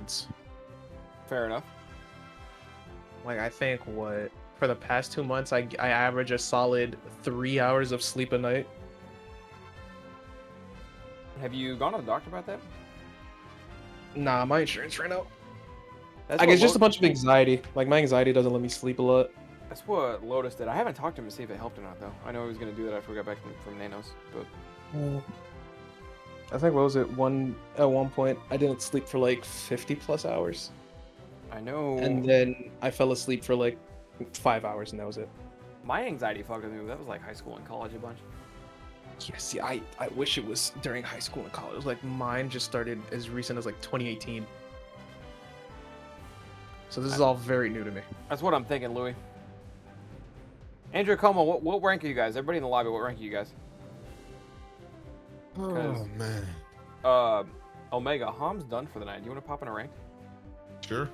months. Fair enough. Like, I think for the past 2 months, I average a solid 3 hours of sleep a night. Have you gone to the doctor about that? Nah, my insurance ran out. That's I what guess just a bunch of anxiety. Like, my anxiety doesn't let me sleep a lot. That's what Lotus did. I haven't talked to him to see if it helped or not, though. I know he was going to do that after we got back from Nanos, but... I think, what was it, at one point, I didn't sleep for like 50 plus hours. I know... And then I fell asleep for like 5 hours, and that was it. My anxiety fucked with me, but that was like high school and college a bunch. Yeah, see, I wish it was during high school and college. Like, mine just started as recent as like 2018. So this is all very new to me. That's what I'm thinking, Louis. Andrew Como, what rank are you guys? Everybody in the lobby, what rank are you guys? Oh, man. Omega, Hom's done for the night. Do you want to pop in a rank? Sure.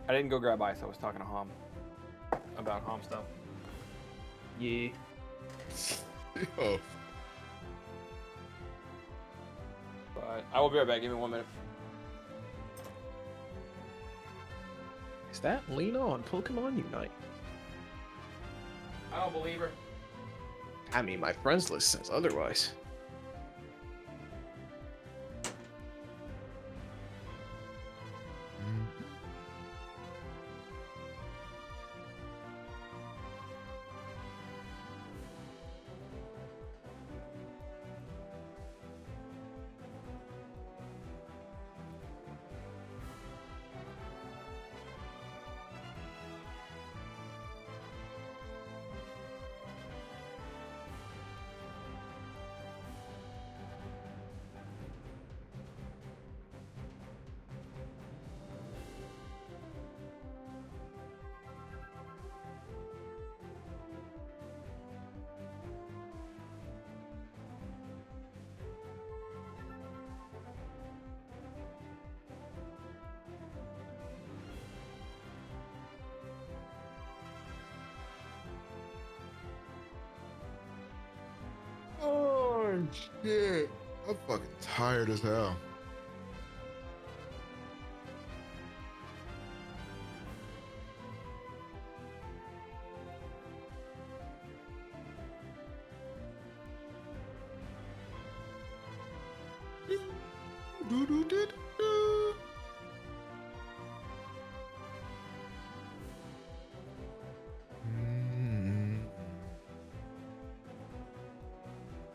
I didn't go grab ice. I was talking to Hom about Hom stuff. Yeah. Oh. But I will be right back. Give me 1 minute. Is that Lena on Pokemon Unite? I don't believe her. I mean, my friends list says otherwise. Oh, shit. I'm fucking tired as hell.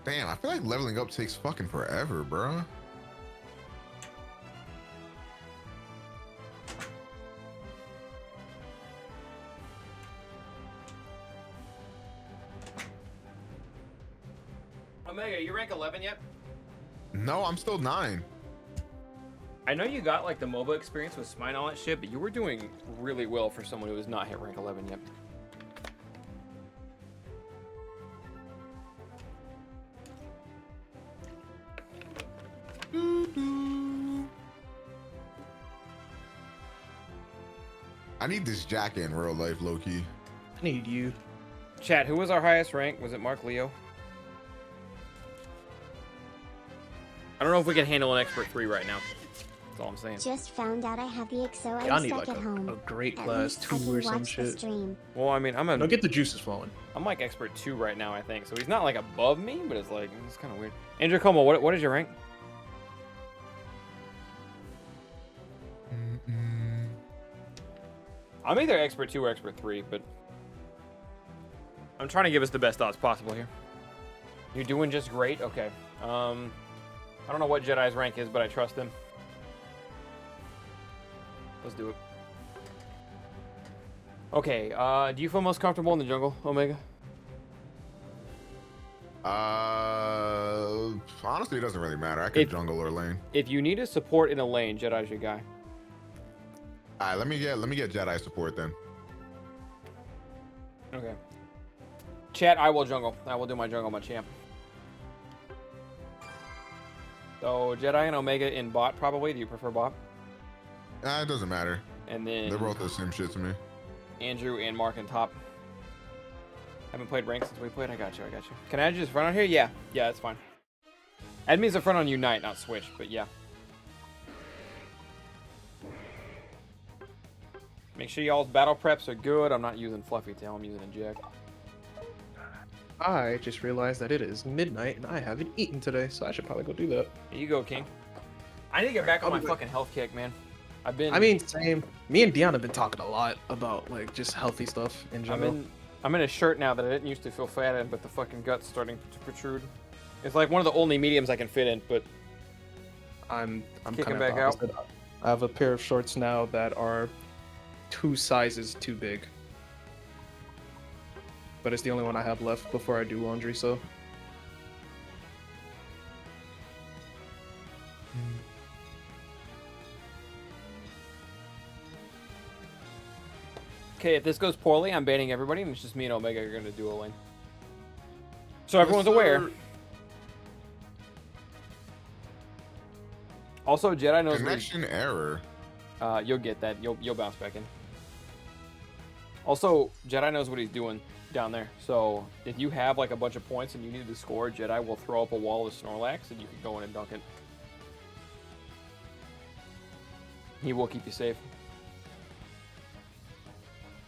Damn, I feel like leveling up takes fucking forever, bro. Omega, you rank 11 yet? No, I'm still 9. I know you got like the MOBA experience with Smite and all that shit, but you were doing really well for someone who has not hit rank 11 yet. I need this jacket in real life, low-key. I need you. Chat, who was our highest rank? Was it Mark Leo? I don't know if we can handle an expert 3 right now. That's all I'm saying. Just found out I have the XO Yeah, I need stuck like at home. a great At class least I 2 can or some watch the shit. stream. Well, I mean, Don't get the juices flowing. I'm like expert 2 right now, I think. So he's not like above me, but it's like, it's kind of weird. Andrew Como, what is your rank? I'm either expert 2 or expert 3, but I'm trying to give us the best odds possible here. You're doing just great? Okay. I don't know what Jedi's rank is, but I trust him. Let's do it. Okay, do you feel most comfortable in the jungle, Omega? Honestly, it doesn't really matter. I could jungle or lane. If you need a support in a lane, Jedi's your guy. All right, let me get Jedi support then. Okay. Chat, I will jungle. I will do my jungle, my champ. So Jedi and Omega in bot probably. Do you prefer bot? It doesn't matter. And then They're both the same shit to me. Andrew and Mark in top. Haven't played rank since we played. I got you. Can I just run out here? Yeah, that's fine. Admins are front on Unite, not Switch, but yeah. Make sure y'all's battle preps are good. I'm not using Fluffy Tail, I'm using a Jack. I just realized that it is midnight and I haven't eaten today, so I should probably go do that. Here you go, King. I need to get back on I'll my be back. fucking health kick, man. I've been. I mean, same. Me and Dion have been talking a lot about like just healthy stuff in general. I'm in a shirt now that I didn't used to feel fat in, but the fucking gut's starting to protrude. It's like one of the only mediums I can fit in, but I'm kicking kind of back out. I have a pair of shorts now that are 2 sizes too big. But it's the only one I have left before I do laundry, so. okay, if this goes poorly, I'm banning everybody, and it's just me and Omega are gonna duo lane. So everyone's aware. Also, Jedi knows Connection error. you'll get that. You'll bounce back in. Also, Jedi knows what he's doing down there. So if you have like a bunch of points and you need to score, Jedi will throw up a wall of Snorlax and you can go in and dunk it. He will keep you safe.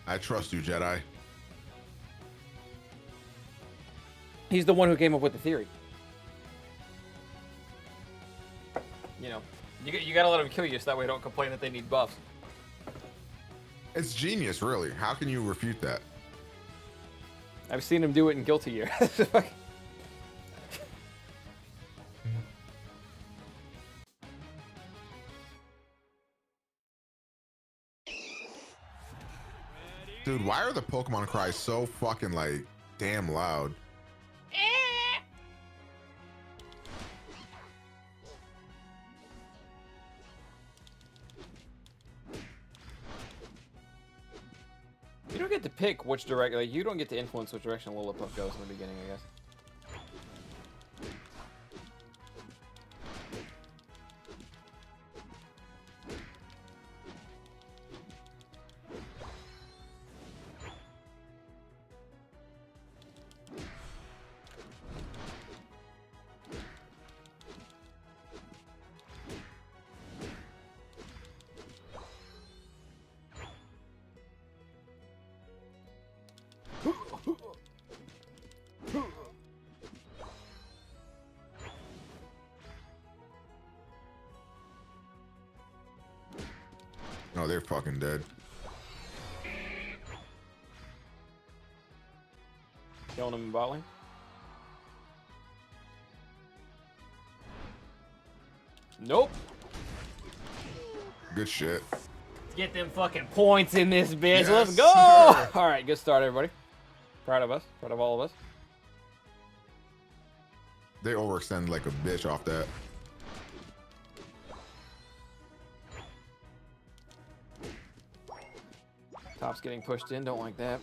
I trust you, Jedi. He's the one who came up with the theory. You know, you gotta let him kill you so that way you don't complain that they need buffs. It's genius, really. How can you refute that? I've seen him do it in Guilty Gear. Dude, why are the Pokemon cries so fucking like damn loud? You don't get to pick which direction, like, you don't get to influence which direction Lillipup goes in the beginning, I guess. No, they're fucking dead. Killing him in bot lane. Nope. Good shit. Get them fucking points in this bitch. Yes, Let's go. sir. All right, good start, everybody. Proud of us. Proud of all of us. They overextend like a bitch off that. Top's getting pushed in. Don't like that.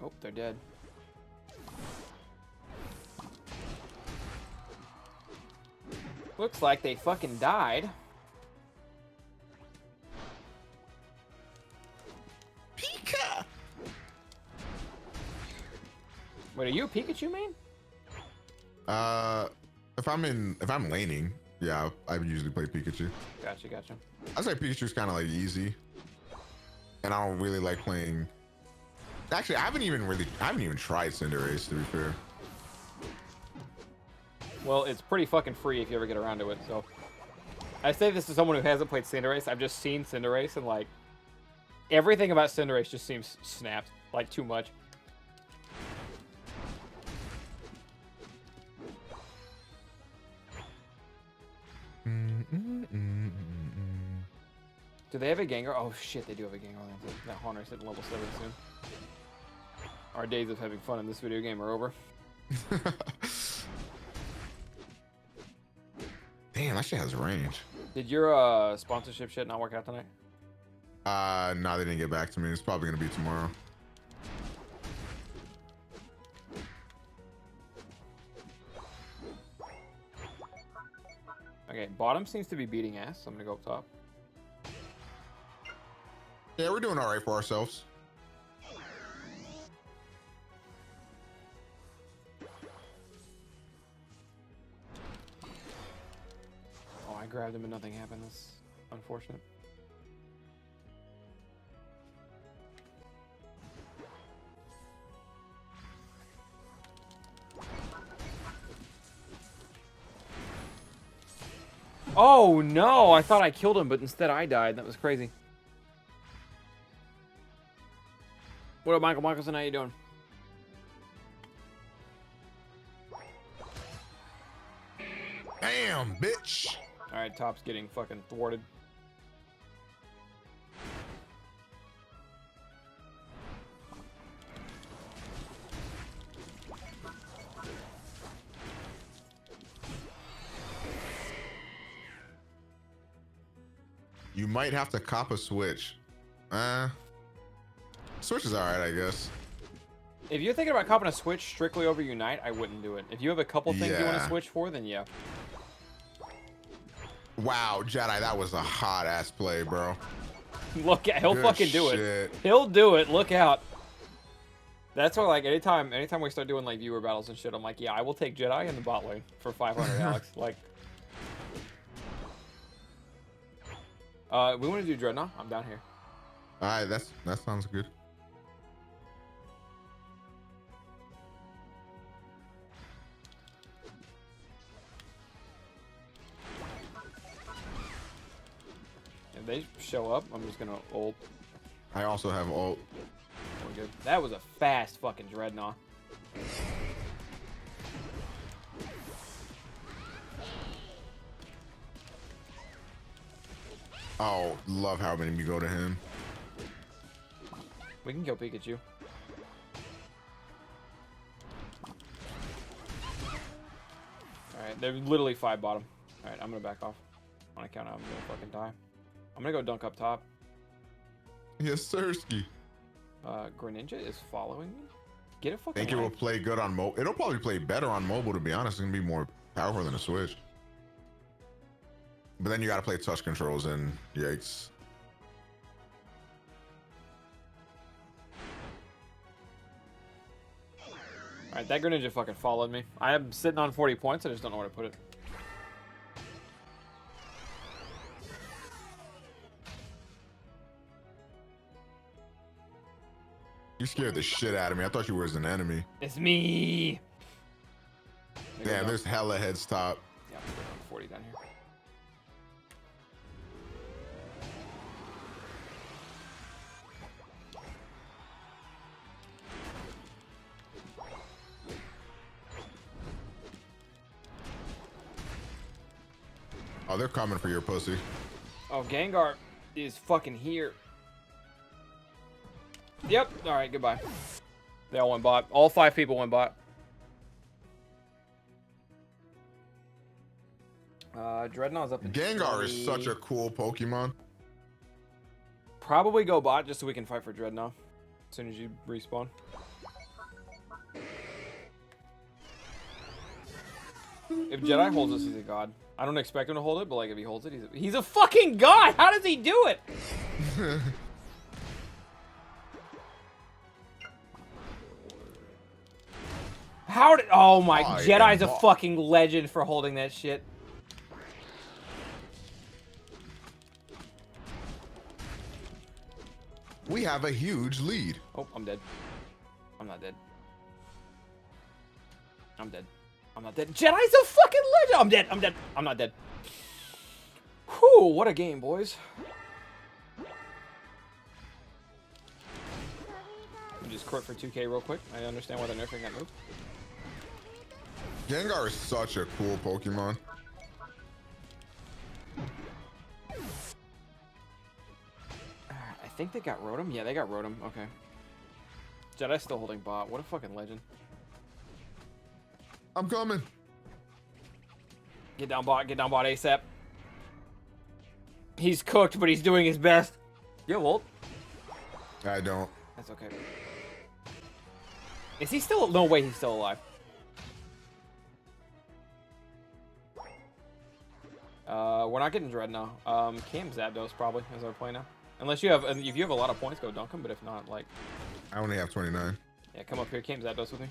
Oh, they're dead. Looks like they fucking died. Pika! Wait, are you a Pikachu main? If I'm laning, yeah, I would usually play Pikachu. Gotcha, gotcha. I say Pikachu's kind of like easy, and I don't really like playing. Actually, I haven't even tried Cinderace, to be fair. Well, it's pretty fucking free if you ever get around to it, so. I say this to someone who hasn't played Cinderace. I've just seen Cinderace, and, like, everything about Cinderace just seems snapped. Like, too much. Do they have a Gengar? Oh, shit, they do have a Gengar. That Haunter's hitting level 7 soon. Our days of having fun in this video game are over. Damn, that shit has range. Did your sponsorship shit not work out tonight? No, they didn't get back to me. It's probably gonna be tomorrow. Okay, bottom seems to be beating ass, so I'm gonna go up top. Yeah, we're doing all right for ourselves. grabbed him and nothing happened. That's unfortunate. Oh no! I thought I killed him, but instead I died. That was crazy. What up, Michael Michelson? How you doing? Damn, bitch. Alright, Top's getting fucking thwarted. You might have to cop a Switch. Switch is alright, I guess. If you're thinking about copping a Switch strictly over Unite, I wouldn't do it. If you have a couple things you want to Yeah. switch for, then yeah. Wow, Jedi, that was a hot ass play, bro. Look at he'll Good fucking do it. shit. He'll do it. Look out. That's why, like, anytime we start doing like viewer battles and shit, I'm like, yeah, I will take Jedi in the bot lane for 500, Alex. Like, we want to do Dreadnought. I'm down here. Alright, that sounds good. If they show up, I'm just gonna ult. I also have ult. We're good. That was a fast fucking Dreadnought. Oh, love how many we go to him. We can kill Pikachu. Alright, they're literally 5 bottom. Alright, I'm gonna back off. On account of I'm gonna fucking die. I'm gonna go dunk up top. Yes, Sirski. Greninja is following me? Get a fucking Think it will life. play good on mobile. It'll probably play better on mobile, to be honest. It's gonna be more powerful than a Switch. But then you gotta play touch controls and yikes. Alright, that Greninja fucking followed me. I am sitting on 40 points, I just don't know where to put it. You scared the shit out of me. I thought you were an enemy. It's me! Damn, there's hella heads top. Yeah, I'm putting 40 down here. Oh, they're coming for your pussy. Oh, Gengar is fucking here. Yep. All right. Goodbye. They all went bot. All 5 people went bot. Dreadnought's up in Gengar is 20. such a cool Pokemon. Probably go bot just so we can fight for Dreadnought as soon as you respawn. If Jedi holds us, he's a god. I don't expect him to hold it, but like if he holds it, he's a fucking god. How does he do it? How did? Oh my! I Jedi's a am- fucking legend for holding that shit. We have a huge lead. Oh, I'm dead. I'm not dead. I'm dead. I'm not dead. Jedi's a fucking legend. I'm dead. I'm dead. I'm not dead. Whew, what a game, boys. Let me just quit for 2K real quick. I understand why they're nerfing that move. Gengar is such a cool Pokemon. I think they got Rotom. Yeah, they got Rotom. Okay. Jedi's still holding bot. What a fucking legend. I'm coming. Get down bot ASAP. He's cooked, but he's doing his best. Yeah, Walt. I don't. That's okay. Is he still? No way, he's still alive. We're not getting Dread now. Cam Zapdos probably as our play now. Unless you have, if you have a lot of points, go dunk him. But if not, like, I only have 29. yeah, come up here, Cam Zapdos with me.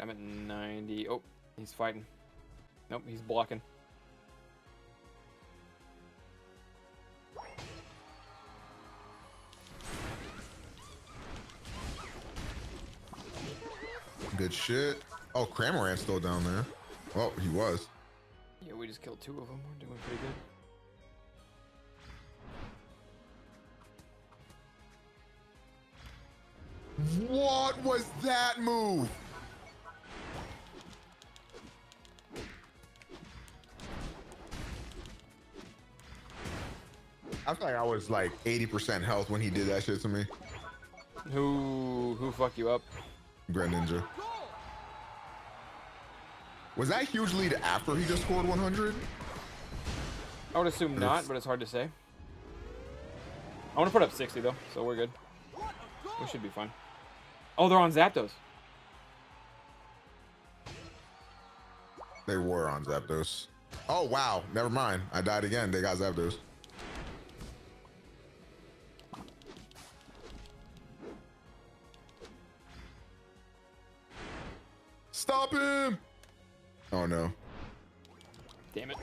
I'm at 90. Oh, he's fighting. Nope, he's blocking. Good shit. Oh, Cramorant's still down there. Oh, he was. Yeah, we just killed 2 of them. We're doing pretty good. What was that move? I feel like I was like 80% health when he did that shit to me. Who fucked you up? Greninja. Was that huge lead after he just scored 100? I would assume not, but it's hard to say. I want to put up 60 though, so we're good. We should be fine. Oh, they're on Zapdos. They were on Zapdos. Oh, wow. Never mind. I died again. They got Zapdos. Stop him! Oh, no. Damn it.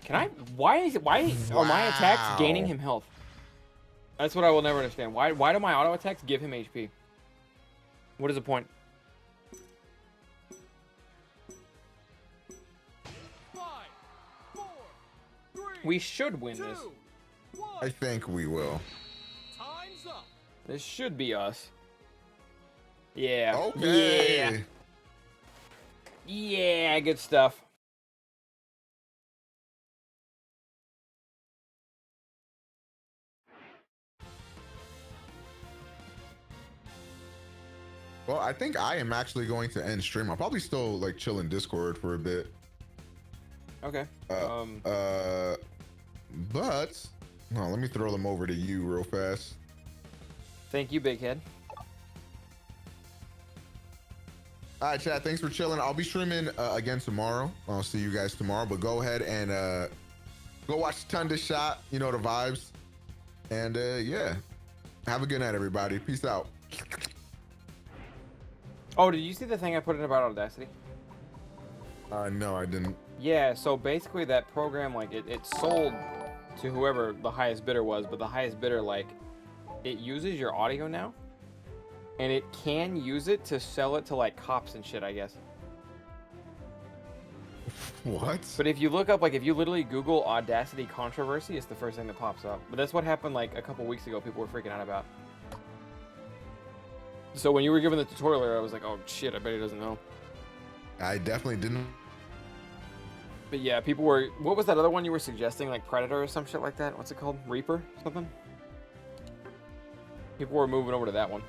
Can I? Why are my attacks gaining him health? That's what I will never understand. Why do my auto attacks give him HP? What is the point? 5, 4, 3, We should win this. 2, 1. I think we will. Time's up. This should be us. Yeah. Okay. Yeah. Yeah, good stuff. Well, I think I am actually going to end stream. I'll probably still like chill in Discord for a bit. Okay. But no, let me throw them over to you real fast. Thank you, Big Head. All right, chat. Thanks for chilling. I'll be streaming again tomorrow. I'll see you guys tomorrow. But go ahead and go watch Tunda Shot. You know the vibes. And yeah, have a good night, everybody. Peace out. Oh, did you see the thing I put in about Audacity? No, I didn't. Yeah, so basically that program, like, it sold to whoever the highest bidder was, but the highest bidder, like, it uses your audio now, and it can use it to sell it to, like, cops and shit, I guess. What? But if you look up, like, if you literally Google Audacity controversy, it's the first thing that pops up. But that's what happened, like, a couple weeks ago, people were freaking out about. So when you were giving the tutorial, I was like, oh, shit, I bet he doesn't know. I definitely didn't. But yeah, people were... What was that other one you were suggesting? Like Predator or some shit like that? What's it called? Reaper? Something? People were moving over to that one.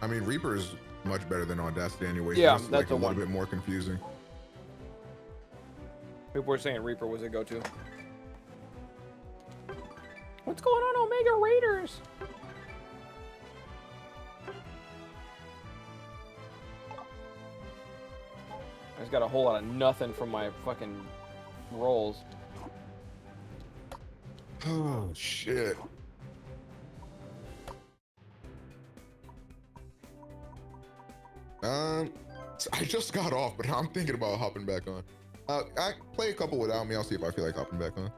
I mean, Reaper is much better than Audacity anyway. Yeah, It's just, that's like the a little one. bit more confusing. People were saying Reaper was a go-to. What's going on, Omega Raiders? I just got a whole lot of nothing from my fucking rolls. Oh, shit. I just got off, but I'm thinking about hopping back on. I play a couple without me. I'll see if I feel like hopping back on.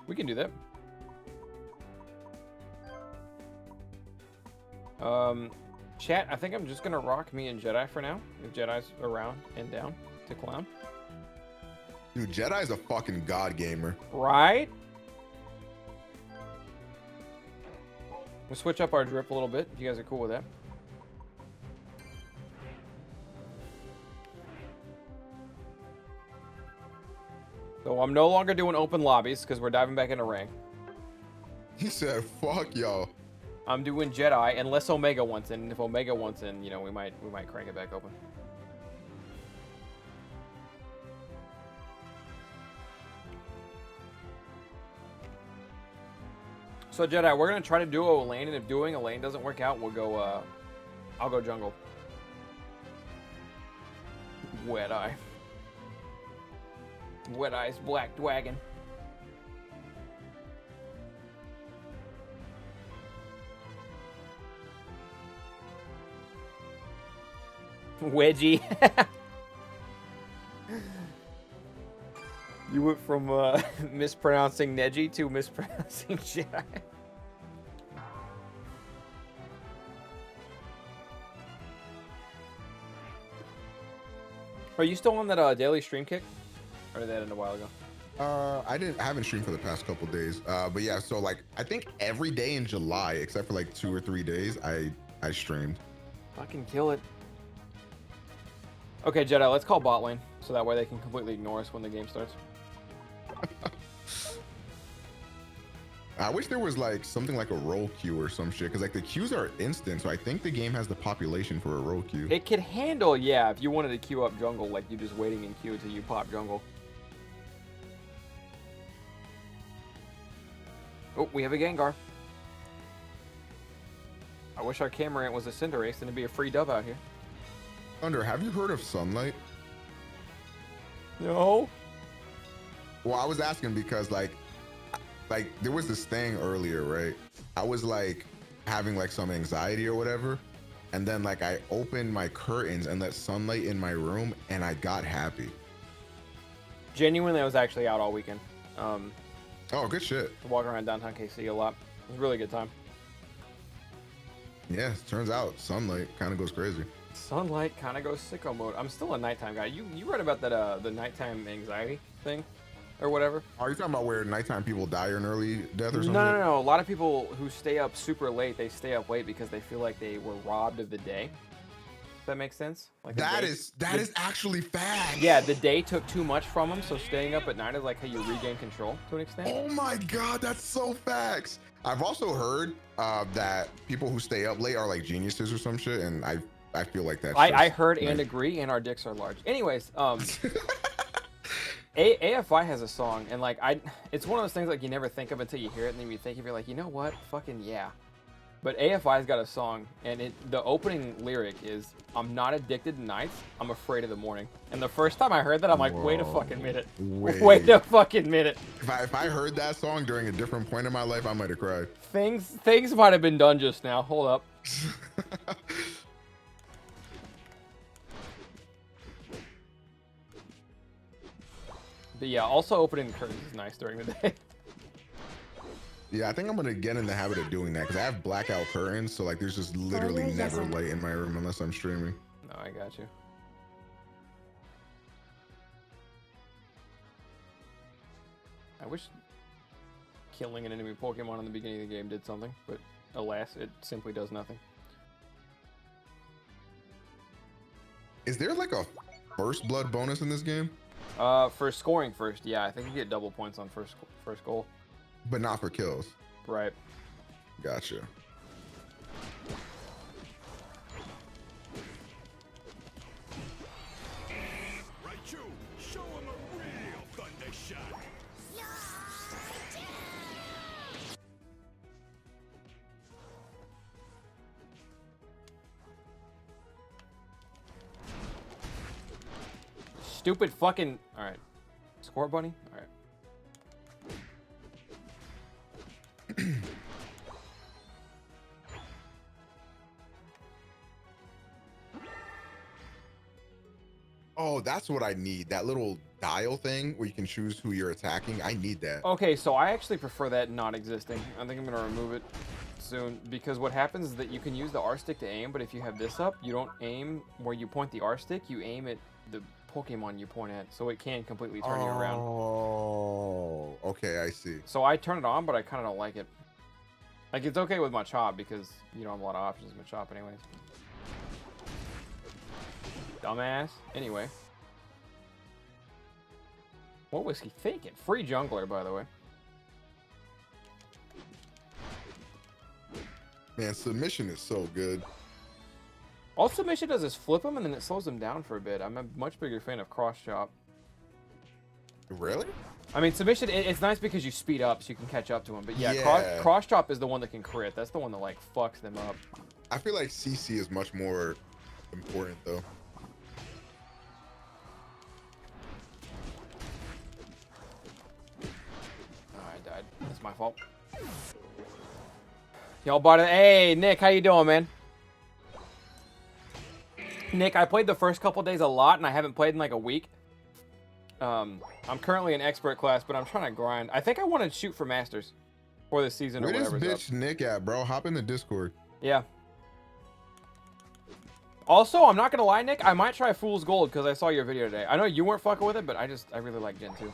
We can do that. Chat, I think I'm just gonna rock me and Jedi for now. If Jedi's around and down to clown. Dude, Jedi's a fucking god gamer. Right? We'll switch up our drip a little bit, if you guys are cool with that. So I'm no longer doing open lobbies because we're diving back into rank. He said, fuck y'all. I'm doing Jedi unless Omega wants in. If Omega wants in, you know, we might crank it back open. So Jedi, we're gonna try to do a lane, and if doing a lane doesn't work out, we'll go. I'll go jungle. Wet Eye. Wet Eye's Black Dragon. Wedgie. You went from mispronouncing Neji to mispronouncing Jedi. Are you still on that daily stream kick? Or did that end a while ago? I haven't streamed for the past couple days. But yeah, so like I think every day in July, except for like 2 or 3 days, I streamed. Fucking kill it. Okay, Jedi, let's call bot lane, so that way they can completely ignore us when the game starts. I wish there was like something like a roll queue or some shit, because like the queues are instant, so I think the game has the population for a roll queue. It could handle, yeah, if you wanted to queue up jungle, like you just waiting in queue until you pop jungle. Oh, we have a Gengar. I wish our Cameron was a Cinderace, and it'd be a free dub out here. Thunder, have you heard of Sunlight? No. Well, I was asking because like there was this thing earlier, right? I was like having like some anxiety or whatever, and then like I opened my curtains and let sunlight in my room, and I got happy. Genuinely, I was actually out all weekend. Oh, good shit. Walking around downtown KC a lot. It was a really good time. Yeah, turns out sunlight kind of goes crazy. Sunlight kind of goes sicko mode. I'm still a nighttime guy. You read about that the nighttime anxiety thing, or whatever? Are you talking about where nighttime people die or an early death or something? No. A lot of people who stay up super late, they stay up late because they feel like they were robbed of the day. If that makes sense? Like That is actually fact. Yeah, the day took too much from them, so staying up at night is like how you regain control to an extent. Oh my god, that's so facts. I've also heard that people who stay up late are like geniuses or some shit, and I feel like that's I heard and agree, and our dicks are large. Anyways, AFI has a song, and like it's one of those things like you never think of until you hear it, and then you think of it like, you know what, fucking yeah. But AFI's got a song, and the opening lyric is, "I'm not addicted to nights, I'm afraid of the morning." And the first time I heard that, I'm like, wait a fucking minute. Wait a fucking minute. If I heard that song during a different point in my life, I might have cried. Things might have been done just now. Hold up. But yeah, also opening curtains is nice during the day. Yeah, I think I'm gonna get in the habit of doing that because I have blackout curtains, so like there's just literally never light in my room unless I'm streaming. No, I got you. I wish killing an enemy Pokemon in the beginning of the game did something, but alas, it simply does nothing. Is there like a first blood bonus in this game? For scoring first, yeah, I think you get double points on first goal. But not for kills. Right. Gotcha. Raichu, show him a real thunder shot. Stupid fucking. All right. Score bunny. All right. Oh, that's what I need. That little dial thing where you can choose who you're attacking. I need that. Okay, so I actually prefer that not existing. I think I'm gonna remove it soon because what happens is that you can use the R stick to aim, but if you have this up, you don't aim where you point the R stick. You aim at the Pokemon you point at, so it can completely turn you around. Oh, okay, I see. So I turn it on, but I kind of don't like it. Like, it's okay with Machop because you don't have a lot of options with Machop anyways. Dumbass. Anyway. What was he thinking? Free jungler, by the way. Man, submission is so good. All submission does is flip him and then it slows him down for a bit. I'm a much bigger fan of cross chop. Really? I mean, submission, it's nice because you speed up so you can catch up to him. But yeah, Yeah. cross chop is the one that can crit. That's the one that, like, fucks them up. I feel like CC is much more important, though. Oh, I died. That's my fault. Y'all bought it. Hey, Nick, how you doing, man? Nick, I played the first couple days a lot, and I haven't played in like a week. I'm currently in expert class, but I'm trying to grind. I think I want to shoot for masters for this season Where or this whatever's up. bitch Nick at, bro? Hop in the Discord. Yeah. Also, I'm not gonna lie, Nick. I might try Fool's Gold because I saw your video today. I know you weren't fucking with it, but I really like Gen 2.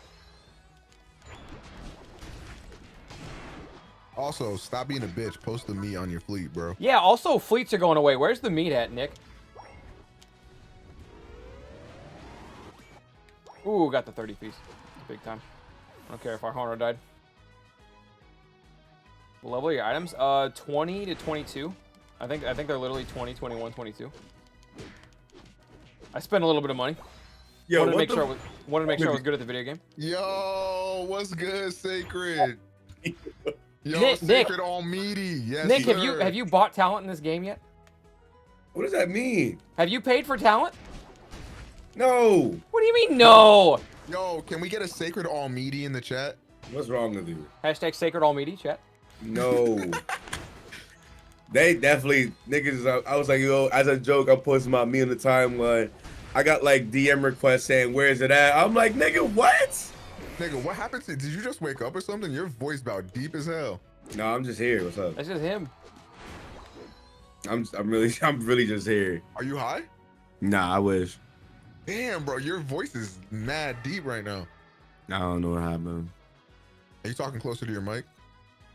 Also, stop being a bitch. Post the meat on your fleet, bro. Yeah. Also, fleets are going away. Where's the meat at, Nick? Ooh, got the 30 piece. Big time. I don't care if our Honor died. Level your items. 20 to 22. I think they're literally 20, 21, 22. I spent a little bit of money. Yo, wanted to what make the sure I was good at the video game. Yo, what's good, Sacred? Yo, Nick, Sacred all meaty. Yes, Nick, sir. have you bought talent in this game yet? What does that mean? Have you paid for talent? No. What do you mean no? Yo, can we get a Sacred all meaty in the chat? What's wrong with you? Hashtag Sacred All Meaty, chat. No. They definitely niggas. I was like, yo, as a joke, I'm posting about me on the timeline. I got like DM requests saying, "Where's it at?" I'm like, nigga, what? Nigga, what happened to? Did you just wake up or something? Your voice about deep as hell. No, I'm just here. What's up? That's just him. I'm really just here. Are you high? Nah, I wish. Damn, bro, your voice is mad deep right now. I don't know what happened. Are you talking closer to your mic?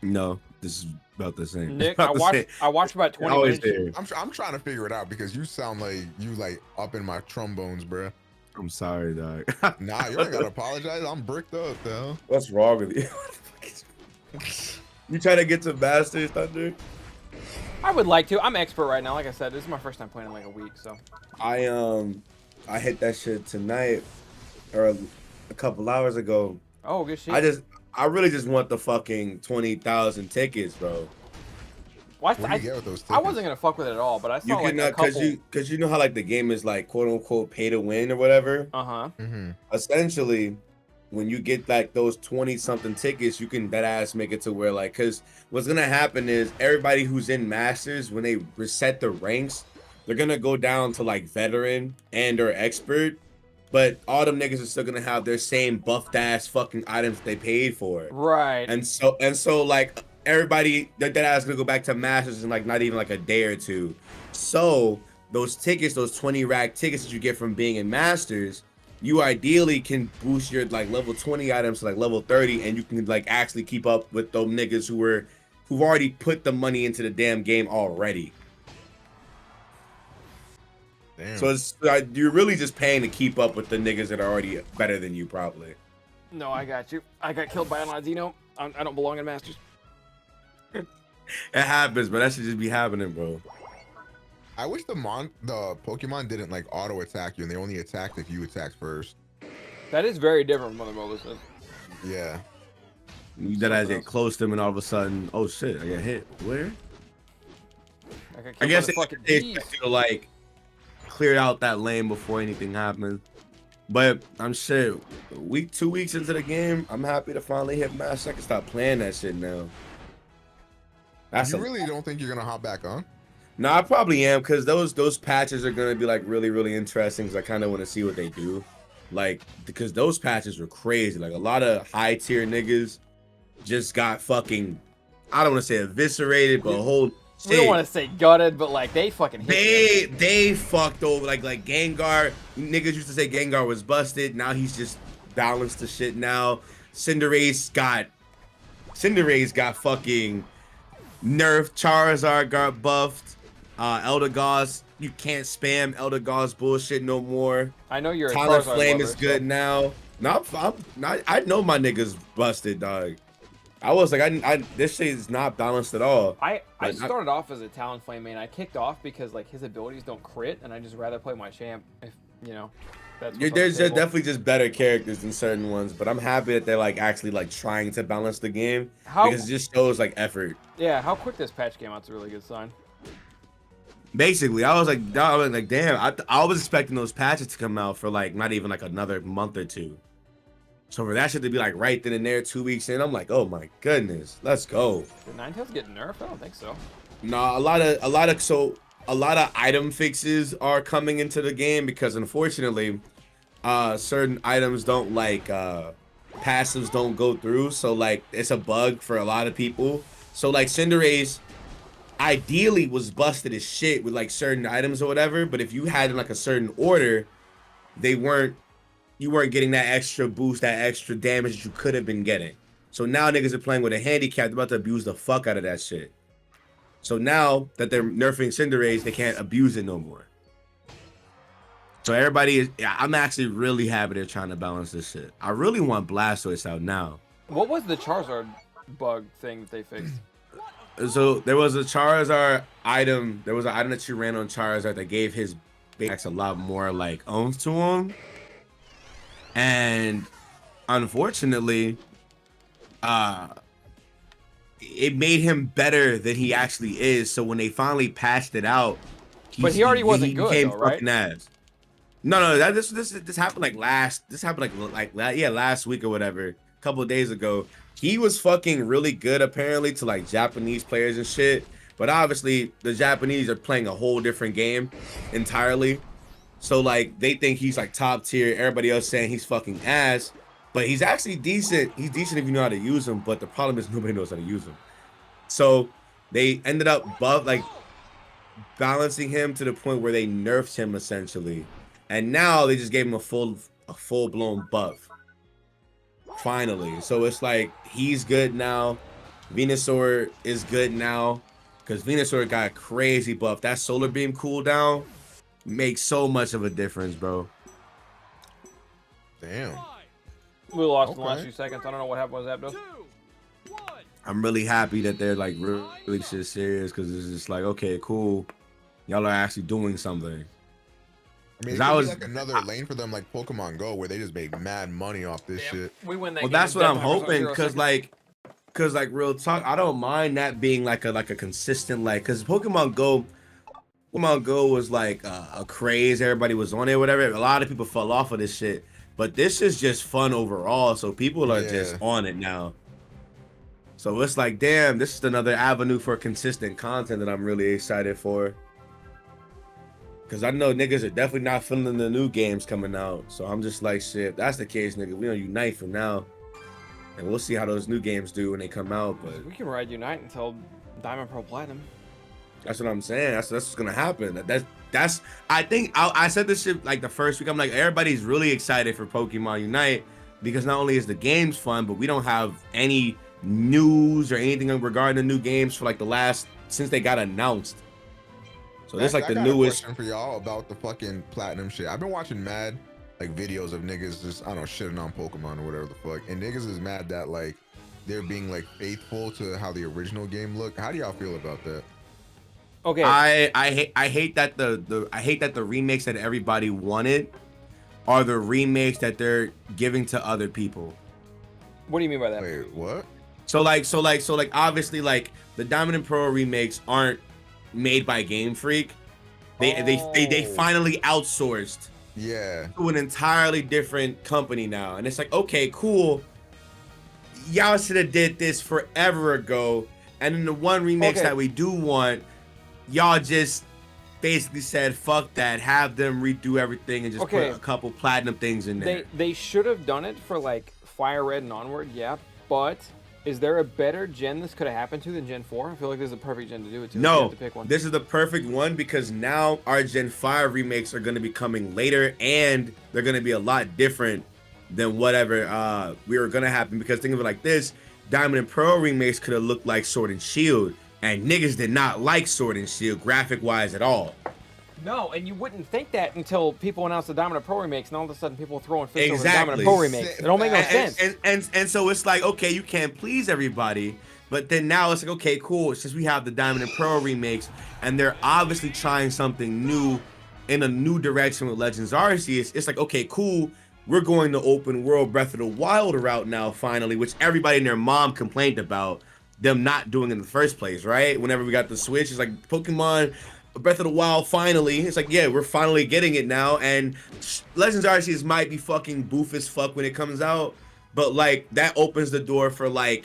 No, this is about the same. Nick, It's about the same. I watched about 20 Always minutes. there. I'm trying to figure it out because you sound like you like up in my trombones, bro. I'm sorry, dog. Nah, you ain't gotta apologize. I'm bricked up, though. What's wrong with you? What the fuck is... You trying to get to Masters, Thunder? I would like to. I'm expert right now. Like I said, this is my first time playing in like a week, so. I hit that shit tonight or a couple hours ago. Oh, good shit. I really just want the fucking 20,000 tickets, bro. What do you get with those tickets? I wasn't gonna fuck with it at all, but I You saw like cannot, a couple. cause you know how like the game is like quote unquote pay to win or whatever. Uh-huh. Mm-hmm. Essentially, when you get like those 20 something tickets, you can that ass make it to where like, cause what's gonna happen is everybody who's in Masters, when they reset the ranks, they're gonna go down to like veteran and or expert, but all them niggas are still gonna have their same buffed ass fucking items they paid for. Right. And so like everybody that ass gonna go back to Masters in like not even like a day or two. So those tickets, those 20 rack tickets that you get from being in Masters, you ideally can boost your like level 20 items to like level 30, and you can like actually keep up with those niggas who've already put the money into the damn game already. Damn. So it's you're really just paying to keep up with the niggas that are already better than you, probably. No, I got you. I got killed by an Ladino. I don't belong in Masters. It happens, but that should just be happening, bro. I wish the Pokemon didn't like auto attack you and they only attacked if you attacked first. That is very different from other MOBAs. Yeah. You that as get close to them and all of a sudden, oh shit, I got hit. Where? I guess they expect you to like clear out that lane before anything happens. But I'm sure 2 weeks into the game, I'm happy to finally hit Master. I can stop playing that shit now. You really don't think you're gonna hop back on? No, I probably am, because those patches are gonna be like really, really interesting, because I kind of want to see what they do. Like, because those patches were crazy. Like a lot of high tier niggas just got fucking, I don't want to say eviscerated, but whole We don't want to say gutted, but like they fucking hit they fucked over like Gengar. Niggas used to say Gengar was busted. Now he's just balanced the shit now. Cinderace got fucking nerfed. Charizard got buffed. Eldegoss, you can't spam Eldegoss bullshit no more. I know you're a Tyler Charizard Flame lover, is good now. No, I'm not. I know my niggas busted, dog. I was like, I this shit is not balanced at all. I Like, started off as a Talonflame main. I kicked off because like his abilities don't crit, and I just rather play my champ. If you know, that's what's on the There's table. definitely just better characters than certain ones, but I'm happy that they're like actually like trying to balance the game because it just shows like effort. Yeah, how quick this patch came out's a really good sign. Basically, I was like, damn, I was expecting those patches to come out for like not even like another month or two. So for that shit to be like right then and there, 2 weeks in, I'm like, oh my goodness, let's go. Did Ninetales get nerfed? I don't think so. Nah, a lot of so a lot of item fixes are coming into the game because unfortunately, certain items don't like passives don't go through. So like it's a bug for a lot of people. So like Cinderace ideally was busted as shit with like certain items or whatever. But if you had in like a certain order, you weren't getting that extra boost, that extra damage that you could have been getting. So now niggas are playing with a handicap. They're about to abuse the fuck out of that shit. So now that they're nerfing Cinderace, they can't abuse it no more. So everybody is, I'm actually really happy they're trying to balance this shit. I really want Blastoise out now. What was the Charizard bug thing that they fixed? So there was a Charizard item. There was an item that you ran on Charizard that gave his base a lot more like oomph to him. And unfortunately, it made him better than he actually is. So when they finally patched it out, But he already wasn't good, became though, right? fucking ass. No, this happened like last week or whatever, a couple of days ago. He was fucking really good apparently to like Japanese players and shit, but obviously the Japanese are playing a whole different game entirely. So like they think he's like top tier. Everybody else saying he's fucking ass, but he's actually decent. He's decent if you know how to use him. But the problem is nobody knows how to use him. So they ended up balancing him to the point where they nerfed him essentially. And now they just gave him a full-blown buff. Finally. So it's like he's good now. Venusaur is good now. Because Venusaur got a crazy buff. That Solar Beam cooldown makes so much of a difference, bro. Damn. We lost in the last Okay. few seconds. I don't know what happened with Zapdos. I'm really happy that they're like really shit serious because it's just like, okay, cool. Y'all are actually doing something. I mean, it That could was- be like another lane for them, like Pokemon Go, where they just make mad money off this shit. We win that Well, game that's in what I'm 10 hoping, 0 cause seconds. like real talk, I don't mind that being like a consistent like, cause Pokemon Go was like a craze. Everybody was on it, whatever. A lot of people fell off of this shit, but this is just fun overall. So people are just Yeah. on it now. So it's like, damn, this is another avenue for consistent content that I'm really excited for. Cause I know niggas are definitely not feeling the new games coming out. So I'm just like, shit, if that's the case, nigga, we don't unite for now. And we'll see how those new games do when they come out. But We can ride Unite until Diamond Pro Platinum. that's what I'm saying. That's what's gonna happen. That's I think I said this shit like the first week. I'm like, everybody's really excited for Pokemon Unite because not only is the games fun, but we don't have any news or anything regarding the new games for like since they got announced. So this like I the got newest. a question for y'all about the fucking platinum shit. I've been watching mad like videos of niggas just, I don't know, shitting on Pokemon or whatever the fuck, and niggas is mad that like they're being like faithful to how the original game looked. How do y'all feel about that? Okay. I hate that the remakes that everybody wanted are the remakes that they're giving to other people. What do you mean by that? Wait, what? So like obviously like the Diamond and Pearl remakes aren't made by Game Freak. They Oh. finally outsourced Yeah. to an entirely different company now. And it's like, okay, cool. Y'all should have did this forever ago. And in the one remix Okay. that we do want, y'all just basically said, fuck that, have them redo everything and just Okay. put a couple platinum things in there. They should have done it for like Fire Red and onward, yeah. But is there a better gen this could have happened to than Gen 4? I feel like this is a perfect gen to do it to. If you No, have to pick one. this is the perfect one because now our Gen 5 remakes are going to be coming later and they're going to be a lot different than whatever we were going to happen. Because think of it like this, Diamond and Pearl remakes could have looked like Sword and Shield, and niggas did not like Sword and Shield graphic wise at all. No, and you wouldn't think that until people announced the Diamond and Pearl remakes, and all of a sudden people are throwing fists over the Diamond and Exactly. Pearl remakes. It don't make no sense. And so it's like, okay, you can't please everybody, but then now it's like, okay, cool, since we have the Diamond and Pearl remakes and they're obviously trying something new in a new direction with Legends Arceus, it's like, okay, cool, we're going the open world Breath of the Wild route now finally, which everybody and their mom complained about them not doing in the first place, right? Whenever we got the Switch, it's like Pokemon Breath of the Wild finally. It's like, yeah, we're finally getting it now. And Legends Arceus might be fucking boof as fuck when it comes out, but like that opens the door for like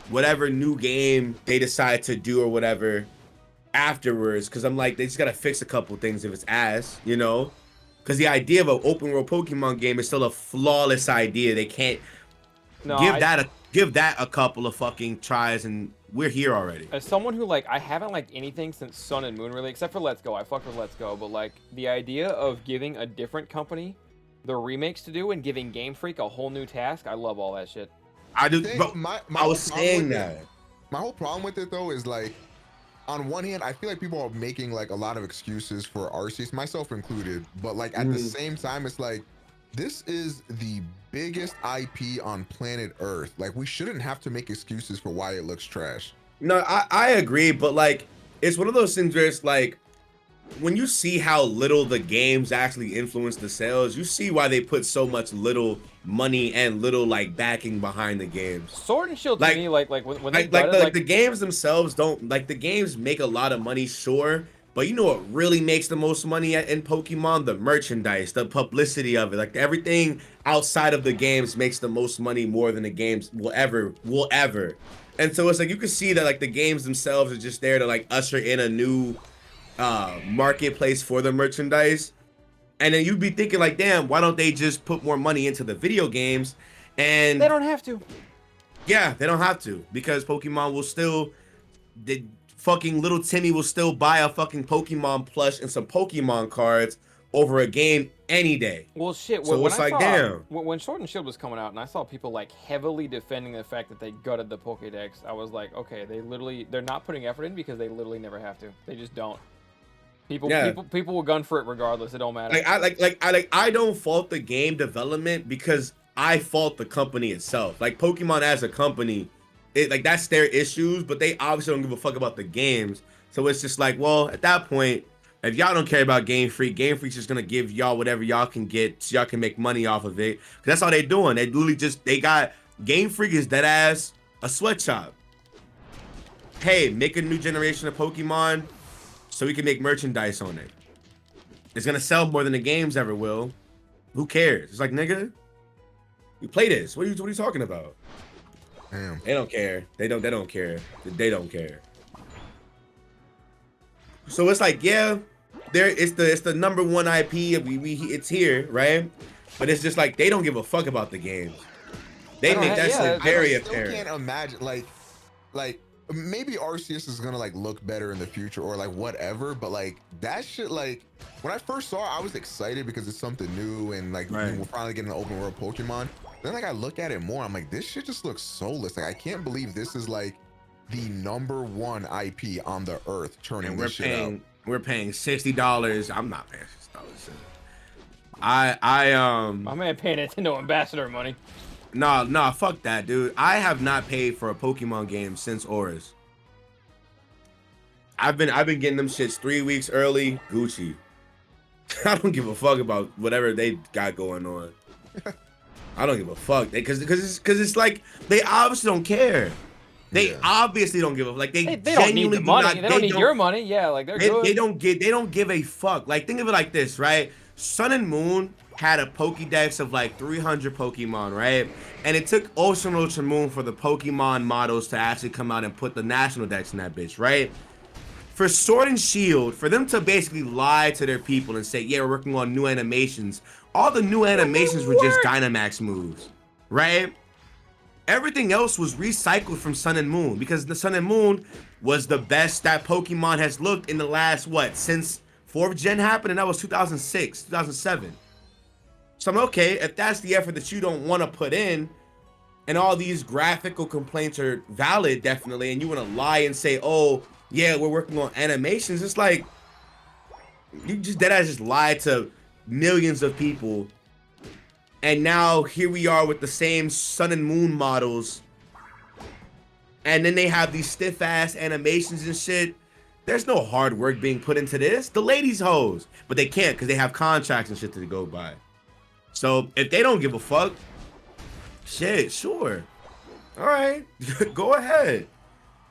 whatever new game they decide to do or whatever afterwards because I'm like, they just gotta fix a couple things if it's ass, you know? Because the idea of an open world Pokemon game is still a flawless idea. They can't give that a couple of fucking tries, and we're here already. As someone who like, I haven't liked anything since Sun and Moon really, except for Let's Go. I fucked with Let's Go, but like the idea of giving a different company the remakes to do and giving Game Freak a whole new task, I love all that shit. I do. Thing- But my I whole was problem saying with that. it- My whole problem with it though is like, on one hand, I feel like people are making like a lot of excuses for Arceus, myself included. But like at the same time, it's like this is the biggest IP on planet Earth. Like we shouldn't have to make excuses for why it looks trash. No, I agree, but like it's one of those things where it's like when you see how little the games actually influence the sales, you see why they put so much little money and little like backing behind the games. Sword and Shield to Like- me, when they Like gutted, the games themselves don't like the games make a lot of money, sure, but you know what really makes the most money in Pokemon? The merchandise, the publicity of it, like everything outside of the games makes the most money more than the games will ever. And so it's like you can see that like the games themselves are just there to like usher in a new marketplace for the merchandise. And then you'd be thinking like, damn, why don't they just put more money into the video games? And they don't have to. yeah, they don't have to, because Pokemon will still, the fucking little Timmy will still buy a fucking Pokemon plush and some Pokemon cards over a game any day. Well, shit. So when it's I like, saw, damn. When Sword and Shield was coming out, and I saw people like heavily defending the fact that they gutted the Pokédex, I was like, okay, they're not putting effort in because they literally never have to. They just don't. People will gun for it regardless. It don't matter. I don't fault the game development because I fault the company itself. Like Pokemon as a company, that's their issues, but they obviously don't give a fuck about the games. So it's just like, well, at that point, if y'all don't care about Game Freak, Game Freak's just gonna give y'all whatever y'all can get so y'all can make money off of it. 'Cause that's all they doing. They literally they got Game Freak is dead ass a sweatshop. Hey, make a new generation of Pokemon so we can make merchandise on it. It's gonna sell more than the games ever will. Who cares? It's like, nigga, you play this. What are you talking about? Damn. They don't care. They don't care. They don't care. So it's like, yeah, it's the number one IP. It's here, right? But it's just like they don't give a fuck about the games. They make that shit very I still apparent. can't imagine like maybe Arceus is gonna like look better in the future or like whatever, but like that shit, like when I first saw it, I was excited because it's something new and like Right. we're finally getting an open world Pokemon. Then like I look at it more, I'm like, this shit just looks soulless. Like I can't believe this is like the number one IP on the earth turning And this shit out. we're paying $60. I'm not paying $60. I My man paying Nintendo ambassador money. Nah, fuck that, dude. I have not paid for a Pokemon game since Auras. I've been getting them shits 3 weeks early, Gucci. I don't give a fuck about whatever they got going on. I don't give a fuck, because it's like they obviously don't care. They Yeah. obviously don't give a like they They don't need genuinely the money. do not, They don't need your money. Yeah, like they're good. they don't give a fuck. Like think of it like this, right? Sun and Moon had a Pokédex of like 300 Pokemon, right? And it took Ocean Ultra Moon for the Pokemon models to actually come out and put the national dex in that bitch, right? For Sword and Shield, for them to basically lie to their people and say, yeah, we're working on new animations, all the new animations were just Dynamax moves, right? Everything else was recycled from Sun and Moon because the Sun and Moon was the best that Pokemon has looked in the last, since 4th gen happened, and that was 2006, 2007. So I'm okay, if that's the effort that you don't want to put in, and all these graphical complaints are valid, definitely, and you want to lie and say, oh, yeah, we're working on animations, it's like, you just deadass just lied to millions of people. And now here we are with the same Sun and Moon models. And then they have these stiff ass animations and shit. There's no hard work being put into this. The ladies hoes. But they can't because they have contracts and shit to go by. So if they don't give a fuck, shit, sure. All right, go ahead.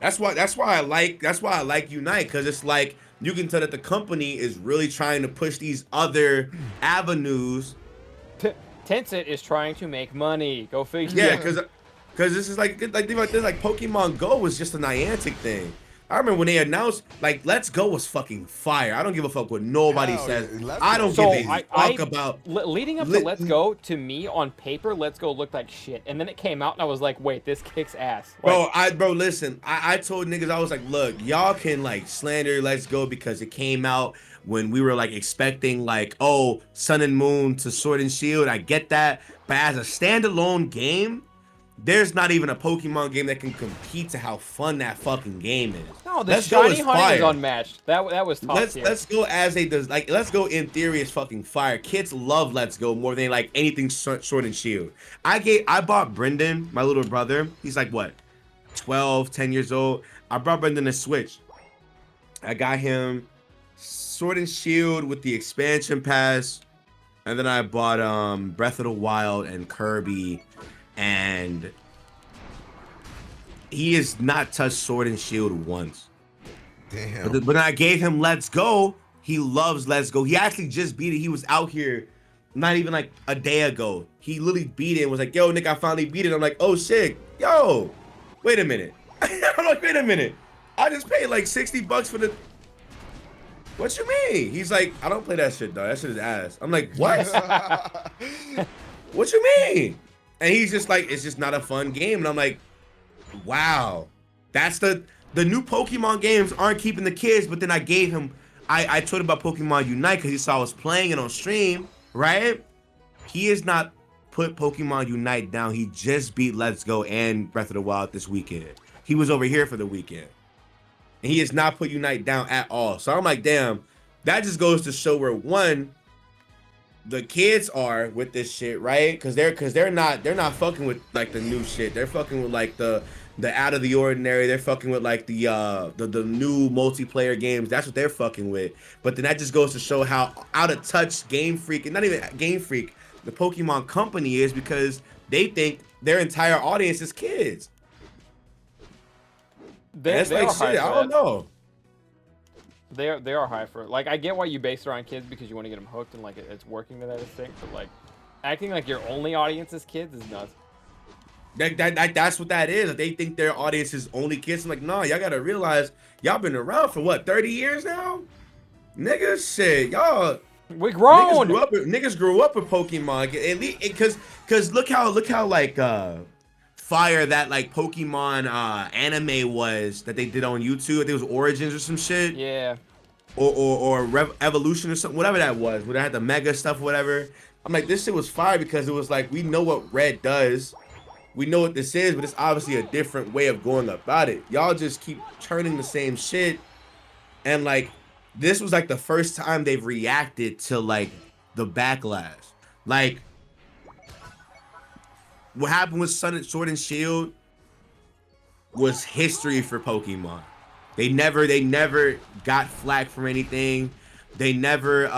That's why I like Unite, because it's like you can tell that the company is really trying to push these other avenues. Tencent is trying to make money. Go figure. Yeah, because this is like Pokemon Go was just a Niantic thing. I remember when they announced like Let's Go was fucking fire. I don't give a fuck what nobody Hell says. yeah, Let's I Go don't is So give a amazing. fuck about. leading up to Let's Go, to me on paper, Let's Go looked like shit, and then it came out and I was like, wait, this kicks ass. Like, Bro, listen. I told niggas, I was like, look, y'all can like slander Let's Go because it came out when we were like expecting like, oh, Sun and Moon to Sword and Shield. I get that, but as a standalone game, there's not even a Pokemon game that can compete to how fun that fucking game is. no, the Let's Go shiny is hunting fire. is unmatched. That was top tier. Let's Go as they does like Let's Go in theory is fucking fire. Kids love Let's Go more than like anything Sword and Shield. I bought Brendan, my little brother. He's like what, 12, 10 years old. I brought Brendan a Switch. I got him Sword and Shield with the expansion pass, and then I bought Breath of the Wild and Kirby, and he has not touched Sword and Shield once. Damn. But when I gave him Let's Go, he loves Let's Go. He actually just beat it. He was out here not even like a day ago. He literally beat it and was like, yo, Nick, I finally beat it. I'm like, oh shit, yo, wait a minute. I'm like, wait a minute. I just paid like $60 for the. What you mean? He's like, I don't play that shit, though. That shit is ass. I'm like, what? What you mean? And he's just like, it's just not a fun game. And I'm like, wow. That's the new Pokemon games aren't keeping the kids, but then I gave him, I told him about Pokemon Unite because he saw I was playing it on stream, right? He has not put Pokemon Unite down. He just beat Let's Go and Breath of the Wild this weekend. He was over here for the weekend. And he has not put Unite down at all. So I'm like, damn, that just goes to show where one, the kids are with this shit, right? Cause they're not fucking with like the new shit. They're fucking with like the out of the ordinary. They're fucking with like the new multiplayer games. That's what they're fucking with. But then that just goes to show how out of touch Game Freak, and not even Game Freak, the Pokemon company is, because they think their entire audience is kids. That's like shit. I don't know. They are high for it. Like, I get why you base it around kids because you want to get them hooked and like it's working to that extent. But like, acting like your only audience is kids is nuts. That's what that is. They think their audience is only kids. I'm like, no, y'all gotta realize y'all been around for what, 30 years now? Niggas, shit, y'all. We grown. Niggas grew up with Pokemon. At least, cause look how like fire that like Pokemon anime was that they did on YouTube. I think it was Origins or some shit. Yeah. Or Evolution or something, whatever that was. Where they had the Mega stuff, whatever. I'm like, this shit was fire because it was like, we know what Red does. We know what this is, but it's obviously a different way of going about it. Y'all just keep turning the same shit. And like, this was like the first time they've reacted to like the backlash. Like, what happened with Sword and Shield was history for Pokemon. They never got flack for anything. They never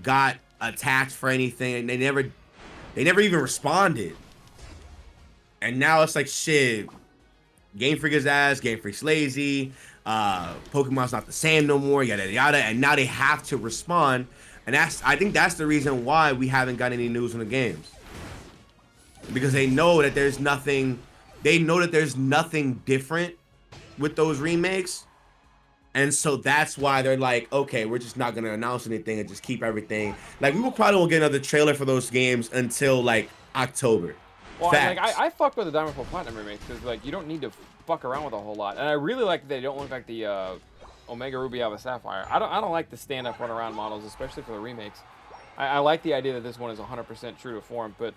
got attacked for anything. They never even responded. And now it's like, shit, Game Freak is ass, Game Freak's lazy, Pokemon's not the same no more, yada yada, and now they have to respond. And I think that's the reason why we haven't got any news on the games. Because they know that there's nothing different with those remakes. And so that's why they're like, okay, we're just not gonna announce anything and just keep everything. Like, we will probably won't get another trailer for those games until like October. Well, Facts. I fuck with the Diamond Pearl Platinum remakes because like you don't need to fuck around with a whole lot, and I really like that they don't look like the Omega Ruby Alpha Sapphire. I don't like the stand-up run-around models, especially for the remakes. I like the idea that this one is 100% true to form, but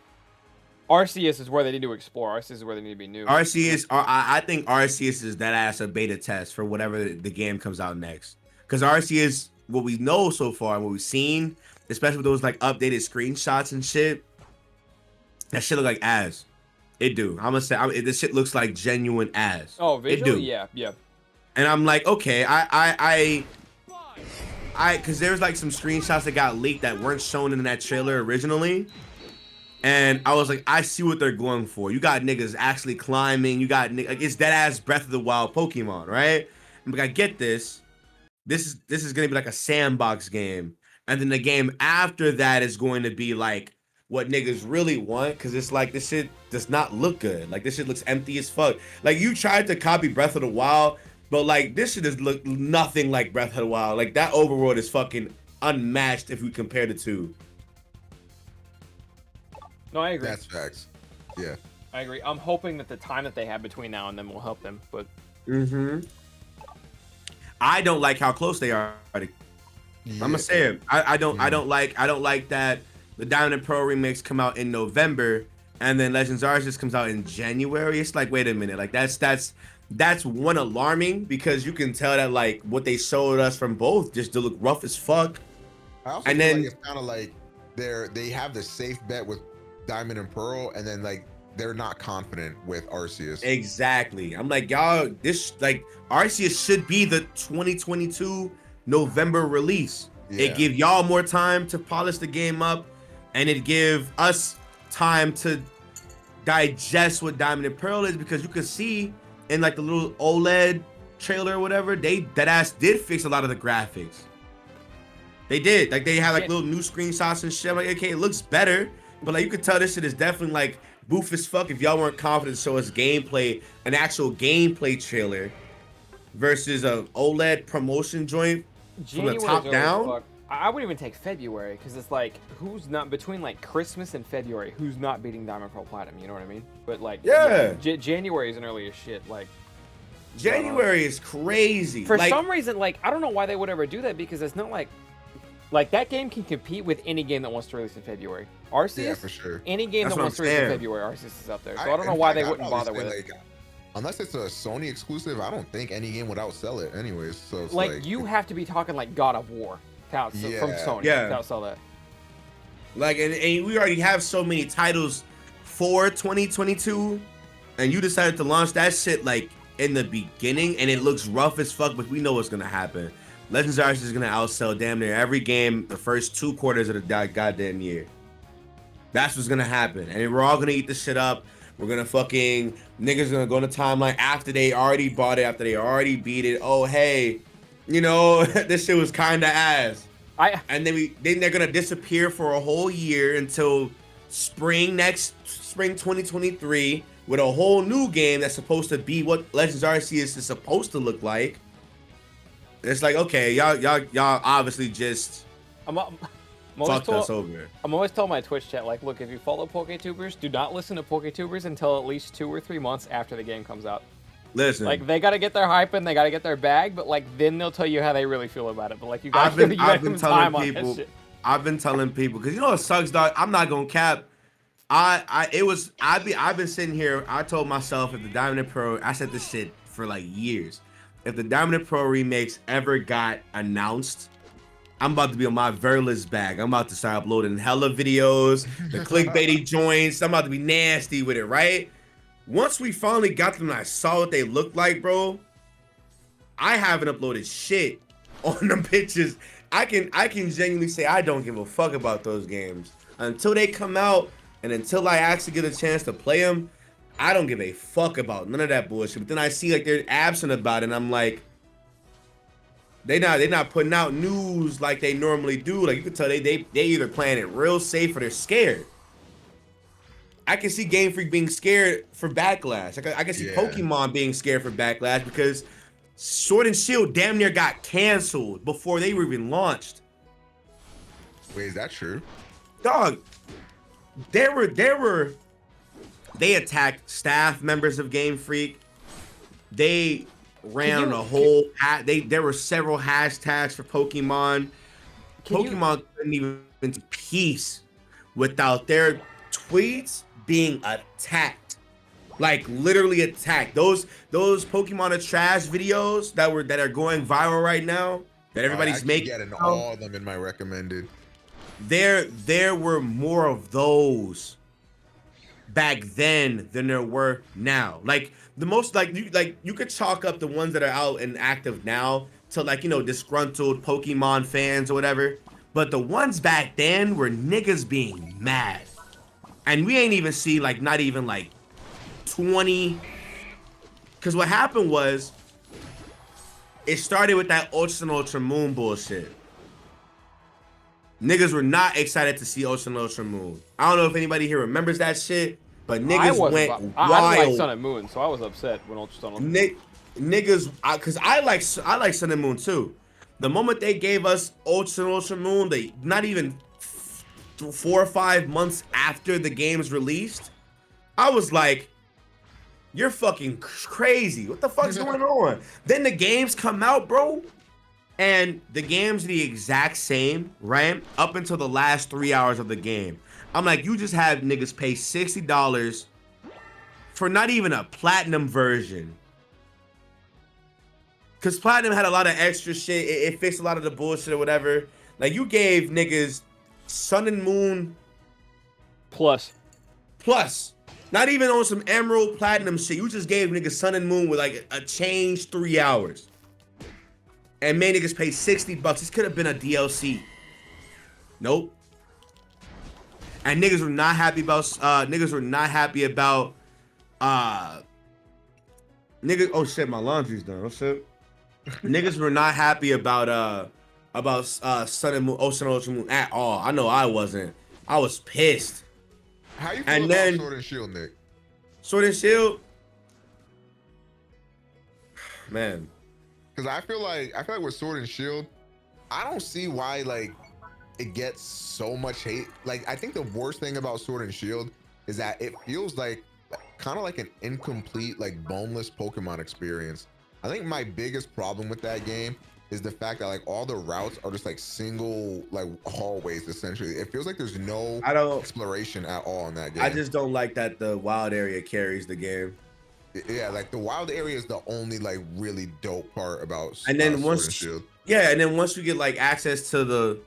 Arceus is where they need to explore. Arceus is where they need to be new. Arceus, I think Arceus is that ass a beta test for whatever the game comes out next. Because Arceus, what we know so far and what we've seen, especially with those like updated screenshots and shit, that shit look like ass. It do. I'm gonna say this shit looks like genuine ass. Oh, visually, it do. yeah. And I'm like, okay, because there's like some screenshots that got leaked that weren't shown in that trailer originally. And I was like, I see what they're going for. You got niggas actually climbing. You got like, it's that ass Breath of the Wild Pokemon, right? I'm like, I get this. This is gonna be like a sandbox game, and then the game after that is going to be like what niggas really want, because it's like this shit does not look good. Like, this shit looks empty as fuck. Like, you tried to copy Breath of the Wild, But like this shit is look nothing like Breath of the Wild. Like that overworld is fucking unmatched if we compare the two. No, I agree. That's facts. Yeah. I agree. I'm hoping that the time that they have between now and then will help them. But I don't like how close they are. I'm gonna say it. I don't like that the Diamond and Pearl remix come out in November and then Legends Arceus comes out in January. It's like, wait a minute, like that's one alarming because you can tell that like what they showed us from both just to look rough as fuck. I also And feel then- like it's kind of like they have the safe bet with Diamond and Pearl, and then like they're not confident with Arceus. Exactly. I'm like, y'all, this like Arceus should be the 2022 November release. Yeah. It give y'all more time to polish the game up, and it give us time to digest what Diamond and Pearl is, because you can see in like the little OLED trailer or whatever, they did fix a lot of the graphics. They did. Like they had like little new screenshots and shit. I'm like, okay, it looks better, but like you could tell this shit is definitely like boof as fuck if y'all weren't confident to show us gameplay, an actual gameplay trailer versus a OLED promotion joint from the top down. I wouldn't even take February because it's like who's not between like Christmas and February, who's not beating Diamond Pearl Platinum, you know what I mean? But like Yeah. January is an early as shit. Like January is crazy. for like, some reason, like I don't know why they would ever do that because it's not like that game can compete with any game that wants to release in February. Arceus, Yeah, for sure. any game That's that what wants to I'm release in saying. February, Arceus is up there. So I don't know in why fact, they I'd wouldn't probably bother with say, it. like, unless it's a Sony exclusive, I don't think any game would outsell it anyways. So it's Like you have to be talking like God of War to from Yeah. Sony Yeah. to outsell that. Like, and we already have so many titles for 2022, and you decided to launch that shit like in the beginning, and it looks rough as fuck, but we know what's gonna happen. Legends Arceus is gonna outsell damn near every game the first 2 quarters of the goddamn year. That's what's gonna happen, and we're all gonna eat this shit up. We're gonna fucking niggas gonna go on the timeline after they already bought it, after they already beat it. Oh hey, you know this shit was kinda ass. And then they're gonna disappear for a whole year until spring 2023 with a whole new game that's supposed to be what Legends Arceus is supposed to look like. It's like, okay, y'all obviously just I'm always fucked us over. I'm always telling my Twitch chat, like, look, if you follow PokeTubers, do not listen to PokeTubers until at least 2 or 3 months after the game comes out. Listen, Like, they gotta get their hype in, they gotta get their bag, but like, then they'll tell you how they really feel about it. But like, you gotta I've been give them telling time on people, that shit. I've been telling people, because you know what sucks, dog. I'm not gonna cap. I've been sitting here. I told myself if the Diamond and Pearl, I said this shit for like years. If the Diamond and Pearl remakes ever got announced, I'm about to be on my Verlis bag. I'm about to start uploading hella videos, the clickbaity joints. I'm about to be nasty with it, right? Once we finally got them and I saw what they looked like, bro, I haven't uploaded shit on them pictures. I can genuinely say I don't give a fuck about those games. Until they come out and until I actually get a chance to play them, I don't give a fuck about none of that bullshit. But then I see like they're absent about it and I'm like, they're not putting out news like they normally do. Like you can tell they either playing it real safe or they're scared. I can see Game Freak being scared for Backlash. I can see Pokemon being scared for Backlash because Sword and Shield damn near got canceled before they were even launched. Wait, is that true? Dog, they attacked staff members of Game Freak. They ran a whole there were several hashtags for Pokemon. Pokemon couldn't even be peace without their tweets being attacked, like literally attacked. Those Pokemon are trash videos that are going viral right now that everybody's making. Getting all of them in my recommended. There were more of those back then than there were now. Like the most you could chalk up the ones that are out and active now to like, you know, disgruntled Pokemon fans or whatever. But the ones back then were niggas being mad. And we ain't even see like not even like 20. Cause what happened was it started with that Ultra and Ultra Moon bullshit. Niggas were not excited to see Ultra and Ultra Moon. I don't know if anybody here remembers that shit, but niggas went wild. I like Sun and Moon, so I was upset when Ultra Sun. niggas, cause I like Sun and Moon too. The moment they gave us Ultra Moon, they not even 4 or 5 months after the game's released, I was like, you're fucking crazy. What the fuck's going on? Then the games come out, bro. And the game's the exact same, right? Up until the last 3 hours of the game. I'm like, you just have niggas pay $60 for not even a platinum version. Because platinum had a lot of extra shit. It fixed a lot of the bullshit or whatever. Like, you gave niggas Sun and Moon Plus. Not even on some Emerald Platinum shit. You just gave niggas Sun and Moon with like a change 3 hours. And made niggas pay $60. This could have been a DLC. Nope. And niggas were not happy about oh shit, my laundry's done. Oh shit. Niggas were not happy about Sun and Moon, Ocean Ultra Moon at all. I know I wasn't. I was pissed. How you feel And about then- Sword and Shield, Nick? Sword and Shield, man. Because I feel like with Sword and Shield, I don't see why like it gets so much hate. Like, I think the worst thing about Sword and Shield is that it feels like kind of like an incomplete, like boneless Pokemon experience. I think my biggest problem with that game is the fact that like all the routes are just like single like hallways essentially. It feels like there's no I don't. exploration at all in that game. I just don't like that the wild area carries the game. Yeah, like the wild area is the only like really dope part about And then Sword once- and Shield. Yeah, and then once you get like access to the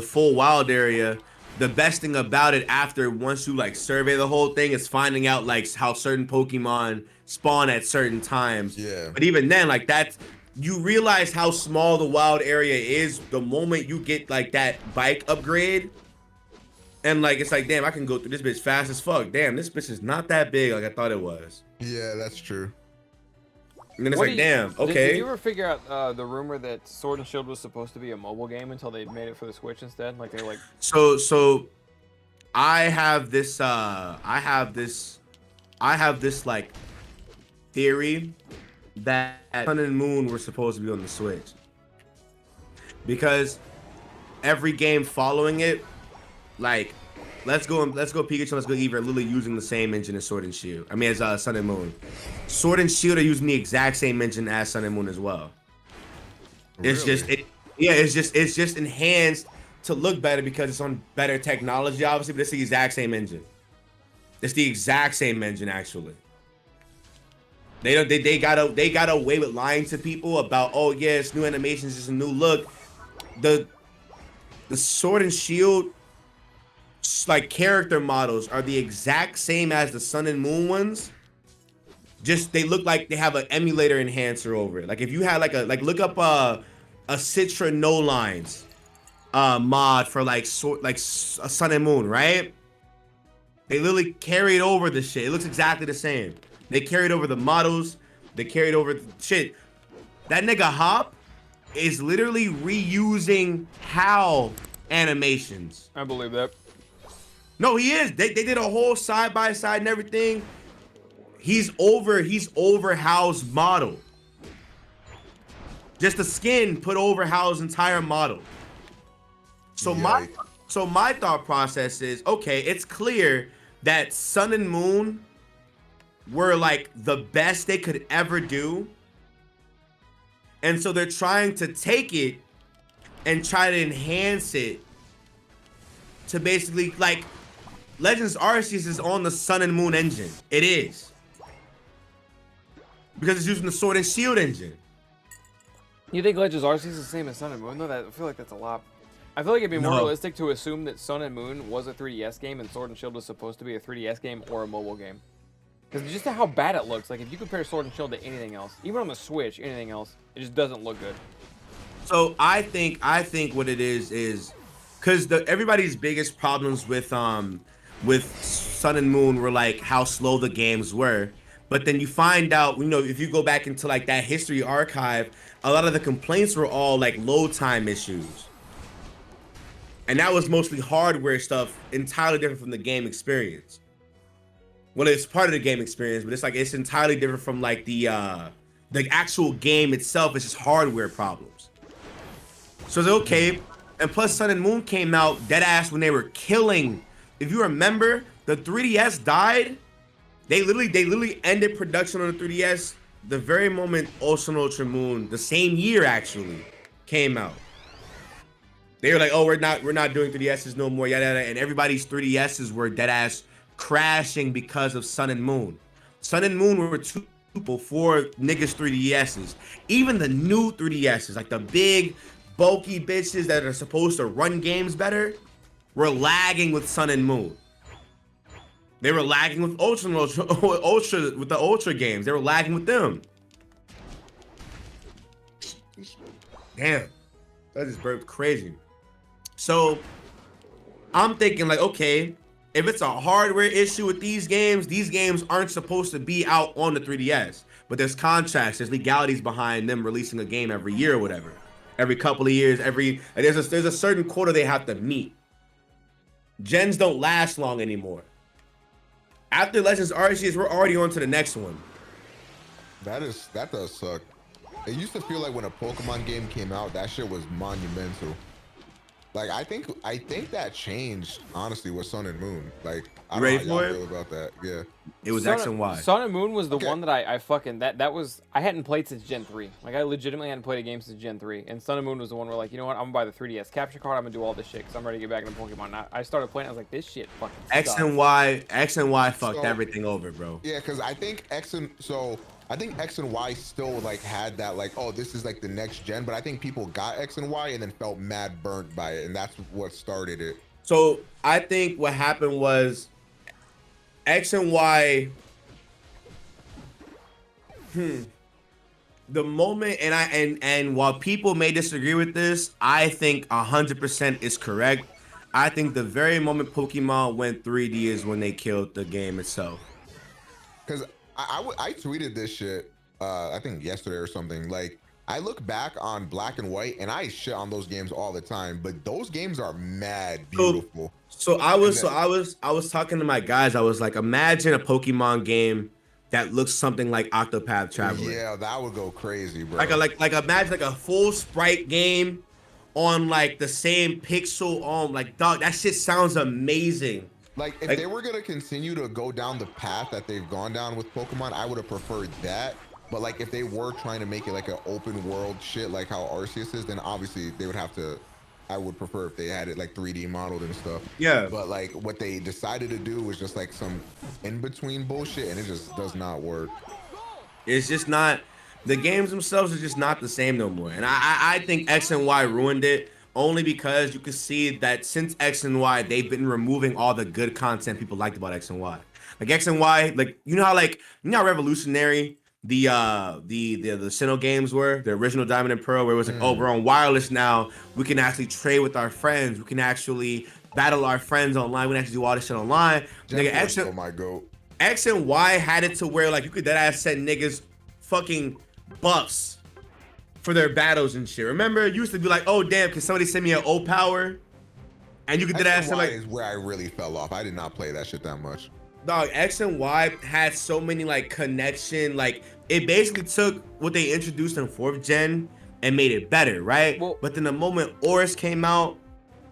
full wild area, the best thing about it after once you like survey the whole thing is finding out like how certain Pokemon spawn at certain times. Yeah. But even then, like that's you realize how small the wild area is the moment you get like that bike upgrade. And like it's like, damn, I can go through this bitch fast as fuck. Damn, this bitch is not that big like I thought it was. Yeah, that's true. And then it's What like, do you- damn, Did okay. you ever figure out the rumor that Sword and Shield was supposed to be a mobile game until they made it for the Switch instead? Like they like. So I have this like theory that Sun and Moon were supposed to be on the Switch. Because every game following it, like let's go Pikachu, let's go Eevee are literally using the same engine as Sword and Shield. I mean as Sun and Moon. Sword and Shield are using the exact same engine as Sun and Moon as well. It's Really? it's just enhanced to look better because it's on better technology, obviously, but it's the exact same engine. It's the exact same engine, actually. They got away with lying to people about, oh yeah, it's new animations, it's a new look. The Sword and Shield like character models are the exact same as the Sun and Moon ones. Just they look like they have an emulator enhancer over it. Like if you had look up a Citra No Lines mod for like a Sun and Moon, right? They literally carried over the shit. It looks exactly the same. They carried over the models. They carried over the shit. That nigga Hop is literally reusing HAL animations. I believe that. No, he is. They did a whole side by side and everything. He's over Hal's model. Just the skin put over Hal's entire model. So my thought process is, okay, it's clear that Sun and Moon were like the best they could ever do. And so they're trying to take it and try to enhance it to basically like Legends Arceus is on the Sun and Moon engine. It is. Because it's using the Sword and Shield engine. You think Legends Arceus is the same as Sun and Moon? No, I feel like that's a lot. I feel like it'd be more No. realistic to assume that Sun and Moon was a 3DS game and Sword and Shield was supposed to be a 3DS game or a mobile game. Because just how bad it looks, like if you compare Sword and Shield to anything else, even on the Switch, anything else, it just doesn't look good. So I think what it is because everybody's biggest problems with Sun and Moon were like how slow the games were. But then you find out, you know, if you go back into like that history archive, a lot of the complaints were all like load time issues. And that was mostly hardware stuff, entirely different from the game experience. Well, it's part of the game experience, but it's entirely different from like the The actual game itself is just hardware problems. So it's okay. And plus, Sun and Moon came out dead ass when they were killing. If you remember, the 3DS died. They literally ended production on the 3DS the very moment Ultra and Ultra Moon, the same year actually, came out. They were like, oh, we're not doing 3DSs no more, yada yada, and everybody's 3DSs were dead ass crashing because of Sun and Moon. Sun and Moon were two before niggas 3DSs. Even the new 3DSs, like the big bulky bitches that are supposed to run games better, were lagging with Sun and Moon. They were lagging with Ultra with the Ultra games. They were lagging with them. Damn, that just burped crazy. So I'm thinking like, okay, if it's a hardware issue with these games aren't supposed to be out on the 3DS. But there's contracts, there's legalities behind them releasing a game every year or whatever. Every couple of years, there's a certain quota they have to meet. Gens don't last long anymore. After Legends Arceus, we're already on to the next one. That does suck. It used to feel like when a Pokemon game came out, that shit was monumental. Like I think that changed honestly with Sun and Moon. Like I don't know how y'all feel about that. Yeah. It was X and Y. Sun and Moon was the one that I fucking that was I hadn't played since Gen 3. Like I legitimately hadn't played a game since Gen 3. And Sun and Moon was the one where like, you know what, I'm gonna buy the 3DS capture card, I'm gonna do all this shit because I'm ready to get back into Pokemon. And I started playing, I was like, this shit fucking X sucks. and Y fucked everything over, bro. Yeah, because I think X and Y still like had that like, oh, this is like the next gen, but I think people got X and Y and then felt mad burnt by it, and that's what started it. So I think what happened was X and Y. The moment, and while people may disagree with this, I think 100% is correct. I think the very moment Pokemon went 3D is when they killed the game itself. Because I tweeted this shit, I think yesterday or something. Like, I look back on Black and White, and I shit on those games all the time, but those games are mad beautiful. So I was talking to my guys. I was like, imagine a Pokemon game that looks something like Octopath Traveler. Yeah, that would go crazy, bro. Like imagine like a full sprite game on like the same pixel on like dog. That shit sounds amazing. Like, if they were gonna continue to go down the path that they've gone down with Pokemon, I would have preferred that. But like, if they were trying to make it like an open world shit, like how Arceus is, then obviously they would have to. I would prefer if they had it like 3D modeled and stuff. Yeah. But like, what they decided to do was just like some in between bullshit, and it just does not work. It's just not. The games themselves are just not the same no more. And I think X and Y ruined it. Only because you can see that since X and Y, they've been removing all the good content people liked about X and Y. Like X and Y, like you know how revolutionary the Sinnoh games were, the original Diamond and Pearl, where it was like, oh, we're on wireless now. We can actually trade with our friends. We can actually battle our friends online. We can actually do all this shit online. Nigga, X and Y had it to where like you could deadass send niggas fucking buffs for their battles and shit. Remember, it used to be like, oh damn, can somebody send me an O power? And you could do that. Like, is where I really fell off. I did not play that shit that much. Dog, X and Y had so many like connection. Like it basically took what they introduced in 4th gen and made it better, right? Well, but then the moment Oris came out,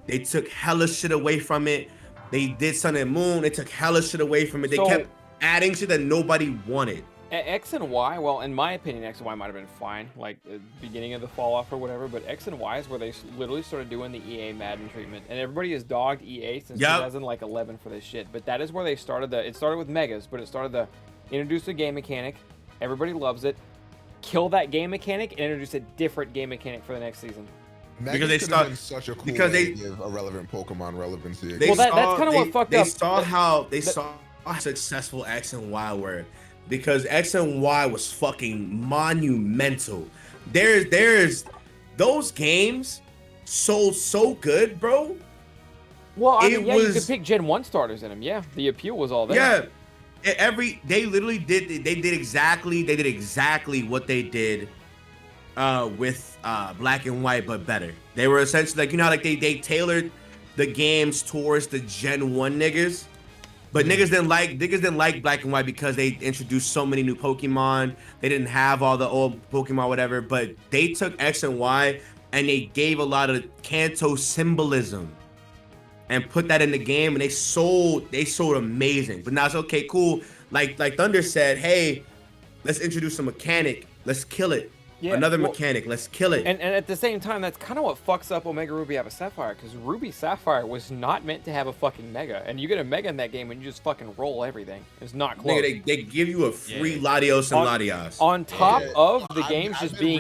they took hella shit away from it. They did Sun and Moon. They took hella shit away from it. They kept adding shit that nobody wanted. X and Y, well, in my opinion, X and Y might have been fine, like the beginning of the fall off or whatever, but X and Y is where they literally started doing the EA Madden treatment, and everybody has dogged EA since 2011 for this shit, but that is where they started it started with Megas, but it started introduce a game mechanic, everybody loves it, kill that game mechanic, and introduce a different game mechanic for the next season. Because they started such a cool way to give a relevant Pokemon relevancy. Well, that's kind of what fucked up. They saw how successful X and Y were. Because X and Y was fucking monumental. There's those games sold so good, bro. Well, I mean, you could pick Gen 1 starters in them. Yeah, the appeal was all there. Yeah, they literally did. They did exactly what they did with Black and White, but better. They were essentially like, you know, like they tailored the games towards the Gen 1 niggas. But niggas didn't like Black and White because they introduced so many new Pokemon. They didn't have all the old Pokemon, whatever. But they took X and Y and they gave a lot of Kanto symbolism and put that in the game, and they sold amazing. But now it's okay, cool. Like Thunder said, hey, let's introduce a mechanic. Let's kill it. Yeah, Another well, mechanic. Let's kill it. And at the same time, that's kind of what fucks up Omega Ruby Alpha Sapphire, because Ruby Sapphire was not meant to have a fucking Mega, and you get a Mega in that game and you just fucking roll everything. It's not close. Nigga, they give you a free Latios and Latias. On top Yeah. of the I've games just been being